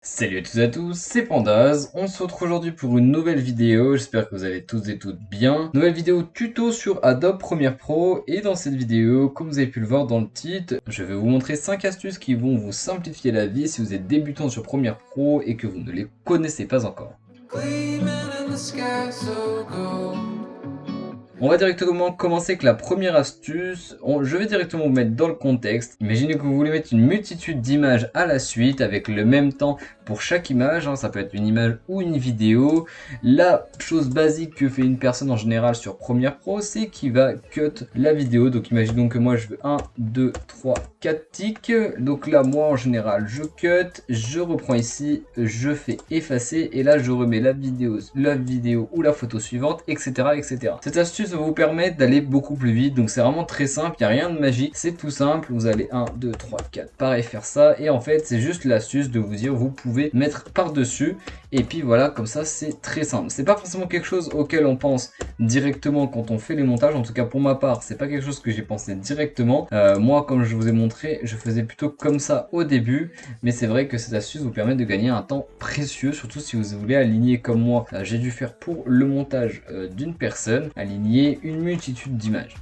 Salut à toutes et à tous, c'est Pandaz, on se retrouve aujourd'hui pour une nouvelle vidéo, j'espère que vous allez tous et toutes bien. Nouvelle vidéo tuto sur Adobe Premiere Pro, et dans cette vidéo, comme vous avez pu le voir dans le titre, je vais vous montrer 5 astuces qui vont vous simplifier la vie si vous êtes débutant sur Premiere Pro et que vous ne les connaissez pas encore. On va directement commencer avec la première astuce. Je vais directement vous mettre dans le contexte. Imaginez que vous voulez mettre une multitude d'images à la suite avec le même temps pour chaque image. Ça peut être une image ou une vidéo. La chose basique que fait une personne en général sur Premiere Pro, c'est qu'il va cut la vidéo. Donc imaginons que moi je veux 1, 2, 3, 4 tics. Donc là moi en général je cut, je reprends ici, je fais effacer et là je remets la vidéo ou la photo suivante, etc. etc. Cette astuce va vous permettre d'aller beaucoup plus vite, donc c'est vraiment très simple, il n'y a rien de magique, c'est tout simple, vous allez 1, 2, 3, 4, pareil faire ça, et en fait c'est juste l'astuce de vous dire, vous pouvez mettre par dessus, et puis voilà, comme ça c'est très simple. C'est pas forcément quelque chose auquel on pense directement quand on fait les montages, en tout cas pour ma part, c'est pas quelque chose que j'ai pensé directement. Moi comme je vous ai montré, je faisais plutôt comme ça au début, mais c'est vrai que cette astuce vous permet de gagner un temps précieux, surtout si vous voulez aligner comme moi, j'ai dû faire pour le montage d'une personne, aligner une multitude d'images.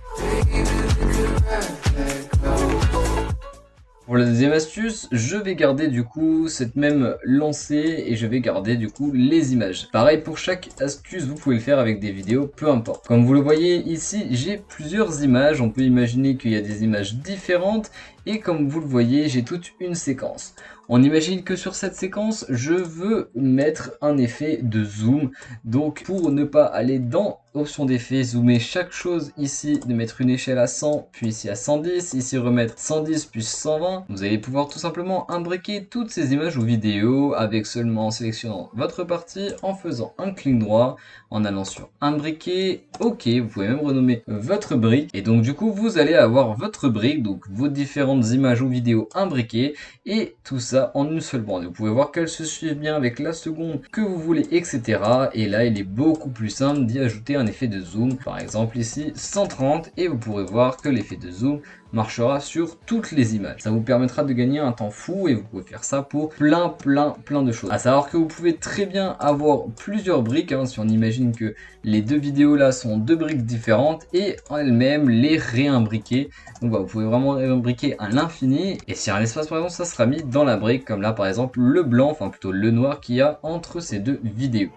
Pour la deuxième astuce, je vais garder du coup cette même lancée et je vais garder du coup les images. Pareil pour chaque astuce, vous pouvez le faire avec des vidéos, peu importe. Comme vous le voyez ici, j'ai plusieurs images. On peut imaginer qu'il y a des images différentes et comme vous le voyez, j'ai toute une séquence. On imagine que sur cette séquence, je veux mettre un effet de zoom. Donc pour ne pas aller dans option d'effet, zoomer chaque chose ici, de mettre une échelle à 100, puis ici à 110, ici remettre 110 puis 120. Vous allez pouvoir tout simplement imbriquer toutes ces images ou vidéos avec seulement en sélectionnant votre partie, en faisant un clic droit, en allant sur imbriquer, ok, vous pouvez même renommer votre brique. Et donc du coup, vous allez avoir votre brique, donc vos différentes images ou vidéos imbriquées, et tout ça en une seule bande. Vous pouvez voir qu'elles se suivent bien avec la seconde que vous voulez, etc. Et là, il est beaucoup plus simple d'y ajouter un effet de zoom. Par exemple ici, 130, et vous pourrez voir que l'effet de zoom marchera sur toutes les images. Ça vous permettra de gagner un temps fou et vous pouvez faire ça pour plein de choses. À savoir que vous pouvez très bien avoir plusieurs briques, si on imagine que les deux vidéos là sont deux briques différentes et en elles-mêmes les réimbriquer. Donc voilà, vous pouvez vraiment réimbriquer à l'infini et s'il y a un espace par exemple, ça sera mis dans la brique comme là par exemple le blanc, enfin plutôt le noir qu'il y a entre ces deux vidéos.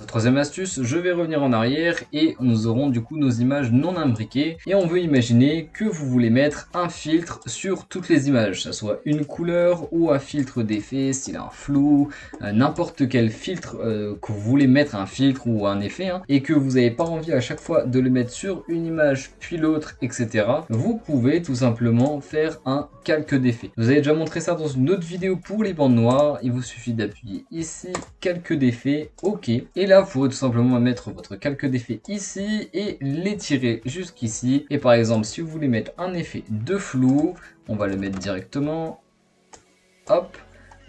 Troisième astuce, je vais revenir en arrière et nous aurons du coup nos images non imbriquées et on veut imaginer que vous voulez mettre un filtre sur toutes les images, que ce soit une couleur ou un filtre d'effet, style un flou, n'importe quel filtre que vous voulez mettre un filtre ou un effet et que vous n'avez pas envie à chaque fois de le mettre sur une image puis l'autre, etc. Vous pouvez tout simplement faire un calque d'effet. Vous avez déjà montré ça dans une autre vidéo pour les bandes noires, il vous suffit d'appuyer ici, calque d'effet, ok, et là vous pourrez tout simplement mettre votre calque d'effet ici et l'étirer jusqu'ici. Et par exemple, si vous voulez mettre un effet de flou, on va le mettre directement. Hop.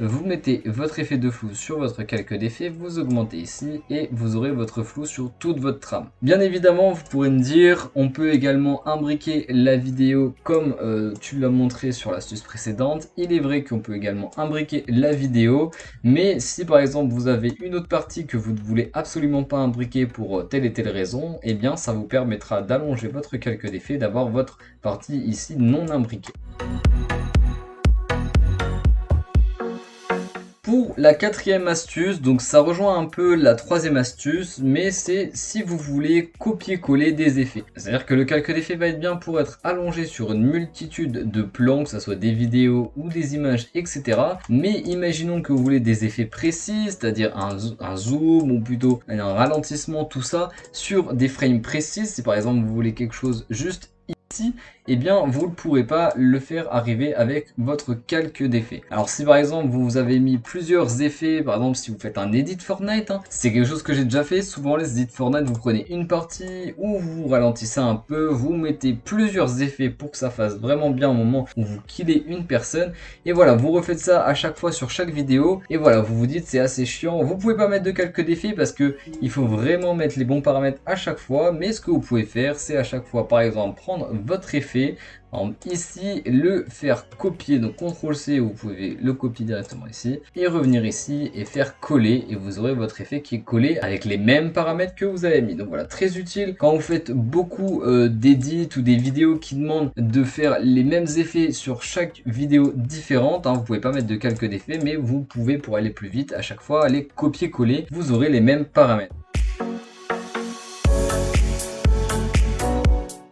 Vous mettez votre effet de flou sur votre calque d'effet, vous augmentez ici et vous aurez votre flou sur toute votre trame. Bien évidemment, vous pourrez me dire, on peut également imbriquer la vidéo comme tu l'as montré sur l'astuce précédente. Il est vrai qu'on peut également imbriquer la vidéo, mais si par exemple vous avez une autre partie que vous ne voulez absolument pas imbriquer pour telle et telle raison, eh bien ça vous permettra d'allonger votre calque d'effet, d'avoir votre partie ici non imbriquée. Pour la quatrième astuce, donc ça rejoint un peu la troisième astuce, mais c'est si vous voulez copier-coller des effets. C'est-à-dire que le calque d'effet va être bien pour être allongé sur une multitude de plans, que ce soit des vidéos ou des images, etc. Mais imaginons que vous voulez des effets précis, c'est-à-dire un zoom ou plutôt un ralentissement, tout ça, sur des frames précis. Si par exemple vous voulez quelque chose juste ici, eh bien vous ne pourrez pas le faire arriver avec votre calque d'effet. Alors si par exemple vous avez mis plusieurs effets, par exemple si vous faites un edit Fortnite, c'est quelque chose que j'ai déjà fait. Souvent les edits Fortnite, vous prenez une partie où vous ralentissez un peu, vous mettez plusieurs effets pour que ça fasse vraiment bien au moment où vous killez une personne, et voilà, vous refaites ça à chaque fois sur chaque vidéo, et voilà, vous vous dites c'est assez chiant, vous pouvez pas mettre de calque d'effet parce que il faut vraiment mettre les bons paramètres à chaque fois, mais ce que vous pouvez faire, c'est à chaque fois par exemple prendre votre effet effet. Ici, le faire copier, donc CTRL-C, vous pouvez le copier directement ici, et revenir ici et faire coller, et vous aurez votre effet qui est collé avec les mêmes paramètres que vous avez mis. Donc voilà, très utile quand vous faites beaucoup d'édits ou des vidéos qui demandent de faire les mêmes effets sur chaque vidéo différente. Vous pouvez pas mettre de calque d'effet, mais vous pouvez, pour aller plus vite, à chaque fois aller copier-coller, vous aurez les mêmes paramètres.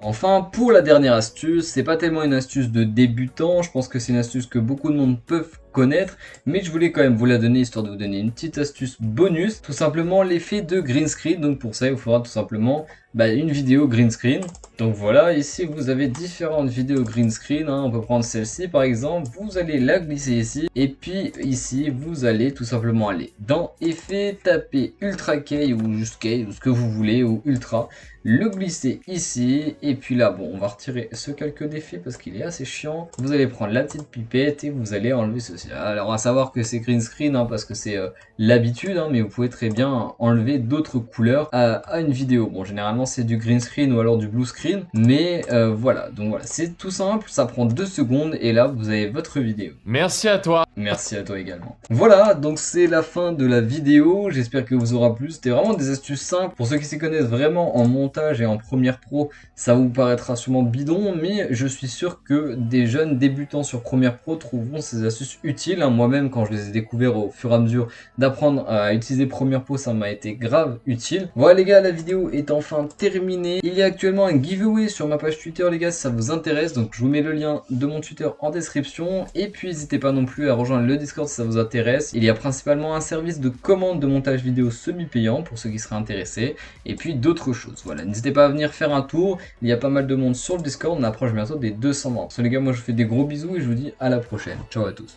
Enfin, pour la dernière astuce, c'est pas tellement une astuce de débutant, je pense que c'est une astuce que beaucoup de monde peuvent connaître, mais je voulais quand même vous la donner histoire de vous donner une petite astuce bonus, tout simplement l'effet de green screen. Donc pour ça, il vous faudra tout simplement une vidéo green screen. Donc voilà, ici vous avez différentes vidéos green screen, on peut prendre celle-ci par exemple, vous allez la glisser ici, et puis ici vous allez tout simplement aller dans effet, taper ultra key ou juste key ou ce que vous voulez, ou ultra, le glisser ici, et puis là bon, on va retirer ce calque d'effet parce qu'il est assez chiant. Vous allez prendre la petite pipette et vous allez enlever ceci. Alors à savoir que c'est green screen parce que c'est l'habitude, mais vous pouvez très bien enlever d'autres couleurs à une vidéo. Bon, généralement c'est du green screen ou alors du blue screen, mais voilà, donc voilà, c'est tout simple, ça prend 2 secondes et là vous avez votre vidéo. Merci à toi. Merci à toi également. Voilà, donc c'est la fin de la vidéo, j'espère que vous aura plu. C'était vraiment des astuces simples. Pour ceux qui s'y connaissent vraiment en montage et en Premiere Pro, ça vous paraîtra sûrement bidon, mais je suis sûr que des jeunes débutants sur Premiere Pro trouveront ces astuces utiles. Moi-même, quand je les ai découverts au fur et à mesure d'apprendre à utiliser Premiere Pro, ça m'a été grave utile. Voilà les gars, la vidéo est enfin terminée. Il y a actuellement un giveaway sur ma page Twitter les gars, si ça vous intéresse. Donc je vous mets le lien de mon Twitter en description. Et puis n'hésitez pas non plus à rejoindre le Discord si ça vous intéresse. Il y a principalement un service de commande de montage vidéo semi-payant pour ceux qui seraient intéressés. Et puis d'autres choses. Voilà, n'hésitez pas à venir faire un tour. Il y a pas mal de monde sur le Discord. On approche bientôt des 200 membres. Les gars, moi je vous fais des gros bisous et je vous dis à la prochaine. Ciao à tous.